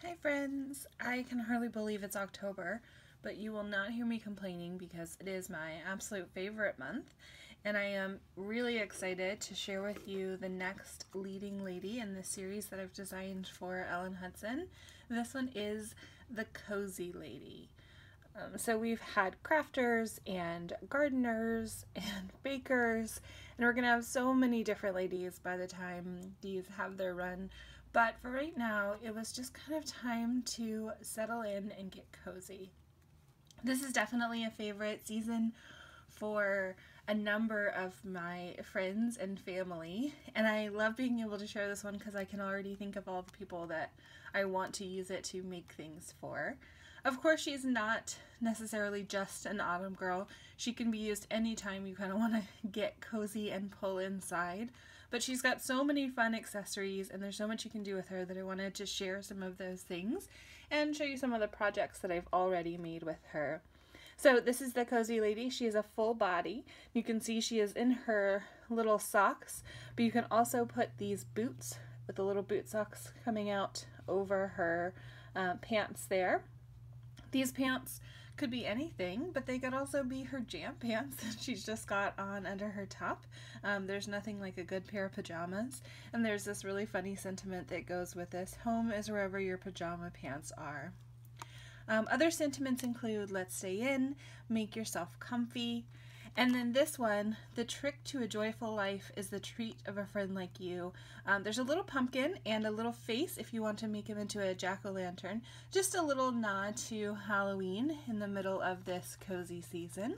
Hi friends! I can hardly believe it's October, but you will not hear me complaining because it is my absolute favorite month, and I am really excited to share with you the next leading lady in this series that I've designed for Ellen Hutson. This one is the Cozy Lady. So we've had crafters and gardeners and bakers, and we're going to have so many different ladies by the time these have their run. But for right now, it was just kind of time to settle in and get cozy. This is definitely a favorite season for a number of my friends and family, and I love being able to share this one because I can already think of all the people that I want to use it to make things for. Of course, she's not necessarily just an autumn girl. She can be used anytime you kind of want to get cozy and pull inside. But she's got so many fun accessories, and there's so much you can do with her that I wanted to share some of those things and show you some of the projects that I've already made with her. So this is the Cozy Lady. She is a full body. You can see she is in her little socks, but you can also put these boots with the little boot socks coming out over her pants there. These pants could be anything, but they could also be her jam pants that she's just got on under her top. There's nothing like a good pair of pajamas, and there's this really funny sentiment that goes with this: home is wherever your pajama pants are. Other sentiments include let's stay in, make yourself comfy, and then this one, the trick to a joyful life is the treat of a friend like you. There's a little pumpkin and a little face if you want to make him into a jack-o'-lantern. Just a little nod to Halloween in the middle of this cozy season.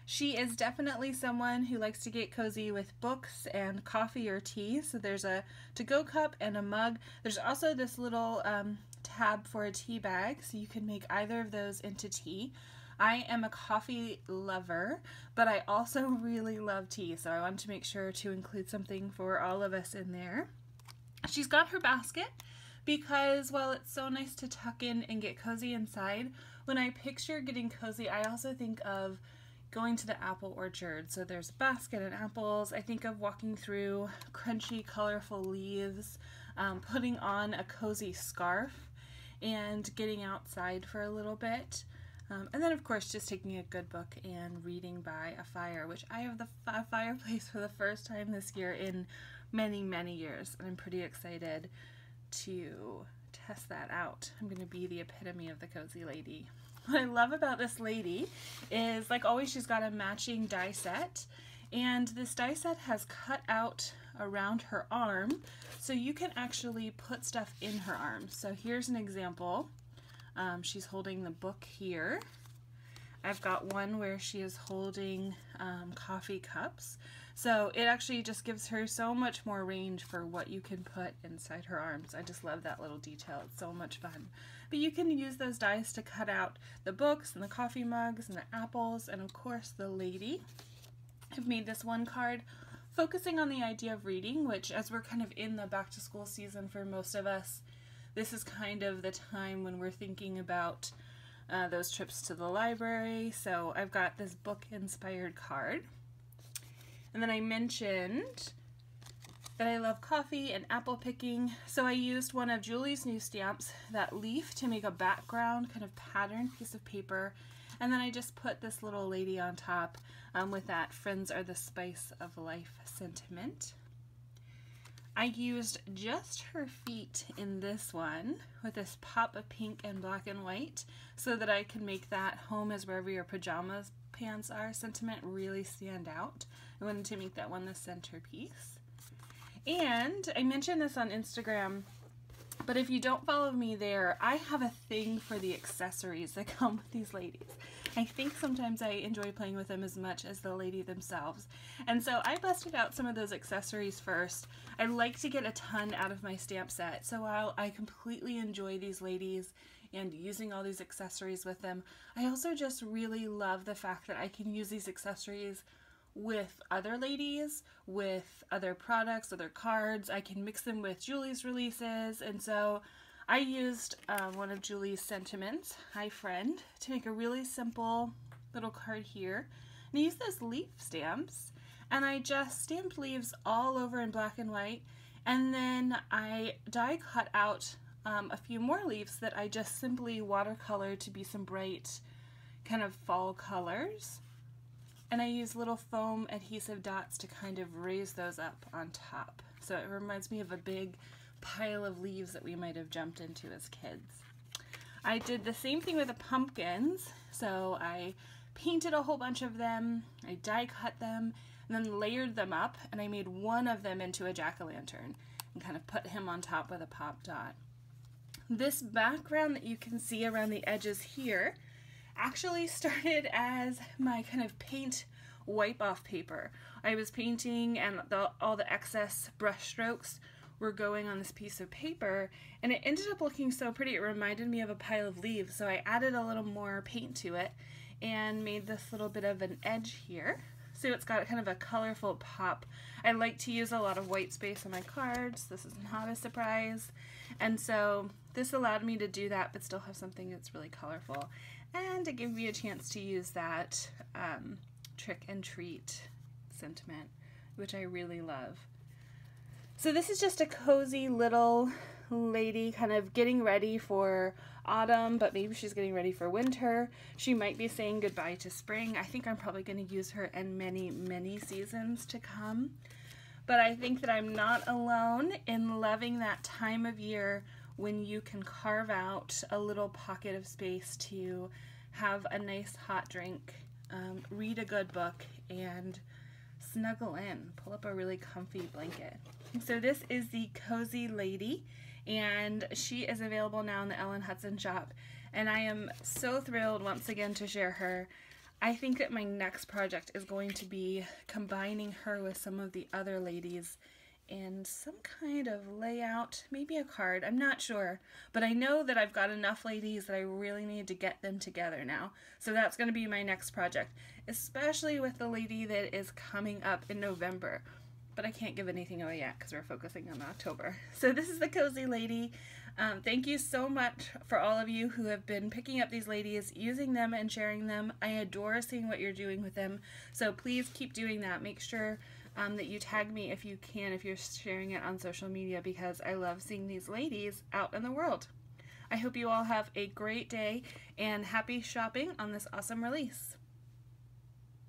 She is definitely someone who likes to get cozy with books and coffee or tea. So there's a to-go cup and a mug. There's also this little tab for a tea bag, so you can make either of those into tea. I am a coffee lover, but I also really love tea, so I wanted to make sure to include something for all of us in there. She's got her basket because while it's so nice to tuck in and get cozy inside, when I picture getting cozy, I also think of going to the apple orchard. So there's a basket and apples. I think of walking through crunchy, colorful leaves, putting on a cozy scarf, and getting outside for a little bit. And then, of course, just taking a good book and reading by a fire, which I have the fireplace for the first time this year in many, many years, and I'm pretty excited to test that out. I'm going to be the epitome of the Cozy Lady. What I love about this lady is, like always, she's got a matching die set, and this die set has cut out around her arm, so you can actually put stuff in her arm. So here's an example. She's holding the book here. I've got one where she is holding coffee cups. So it actually just gives her so much more range for what you can put inside her arms. I just love that little detail. It's so much fun. But you can use those dies to cut out the books and the coffee mugs and the apples and of course the lady. I've made this one card focusing on the idea of reading, which as we're kind of in the back to school season for most of us, this is kind of the time when we're thinking about those trips to the library. So I've got this book-inspired card. And then I mentioned that I love coffee and apple picking. So I used one of Julie's new stamps, that leaf, to make a background kind of pattern piece of paper. And then I just put this little lady on top with that friends are the spice of life sentiment. I used just her feet in this one with this pop of pink and black and white so that I could make that home is wherever your pajamas pants are sentiment really stand out. I wanted to make that one the centerpiece. And I mentioned this on Instagram, but if you don't follow me there, I have a thing for the accessories that come with these ladies. I think sometimes I enjoy playing with them as much as the lady themselves. And so I busted out some of those accessories first. I like to get a ton out of my stamp set. So while I completely enjoy these ladies and using all these accessories with them, I also just really love the fact that I can use these accessories with other ladies, with other products, other cards. I can mix them with Julie's releases, and so I used one of Julie's sentiments, Hi Friend, to make a really simple little card here. And I used those leaf stamps, and I just stamped leaves all over in black and white, and then I die cut out a few more leaves that I just simply watercolored to be some bright kind of fall colors. And I use little foam adhesive dots to kind of raise those up on top. So it reminds me of a big pile of leaves that we might have jumped into as kids. I did the same thing with the pumpkins. So I painted a whole bunch of them, I die cut them, and then layered them up, and I made one of them into a jack-o'-lantern and kind of put him on top with a pop dot. This background that you can see around the edges here actually started as my kind of paint wipe-off paper. I was painting and all the excess brush strokes were going on this piece of paper, and it ended up looking so pretty. It reminded me of a pile of leaves, so I added a little more paint to it and made this little bit of an edge here. So it's got kind of a colorful pop. I like to use a lot of white space on my cards. This is not a surprise. And so this allowed me to do that but still have something that's really colorful. And it gave me a chance to use that trick and treat sentiment, which I really love. So this is just a cozy little lady kind of getting ready for autumn, but maybe she's getting ready for winter. She might be saying goodbye to spring. I think I'm probably going to use her in many, many seasons to come. But I think that I'm not alone in loving that time of year when you can carve out a little pocket of space to have a nice hot drink, read a good book, and snuggle in. Pull up a really comfy blanket. So this is the Cozy Lady, and she is available now in the Ellen Hutson shop, and I am so thrilled once again to share her. I think that my next project is going to be combining her with some of the other ladies in some kind of layout, maybe a card, I'm not sure, but I know that I've got enough ladies that I really need to get them together now. So that's going to be my next project, especially with the lady that is coming up in November. But I can't give anything away yet because we're focusing on October. So this is the Cozy Lady. Thank you so much for all of you who have been picking up these ladies, using them and sharing them. I adore seeing what you're doing with them. So please keep doing that. Make sure that you tag me if you can, if you're sharing it on social media, because I love seeing these ladies out in the world. I hope you all have a great day and happy shopping on this awesome release.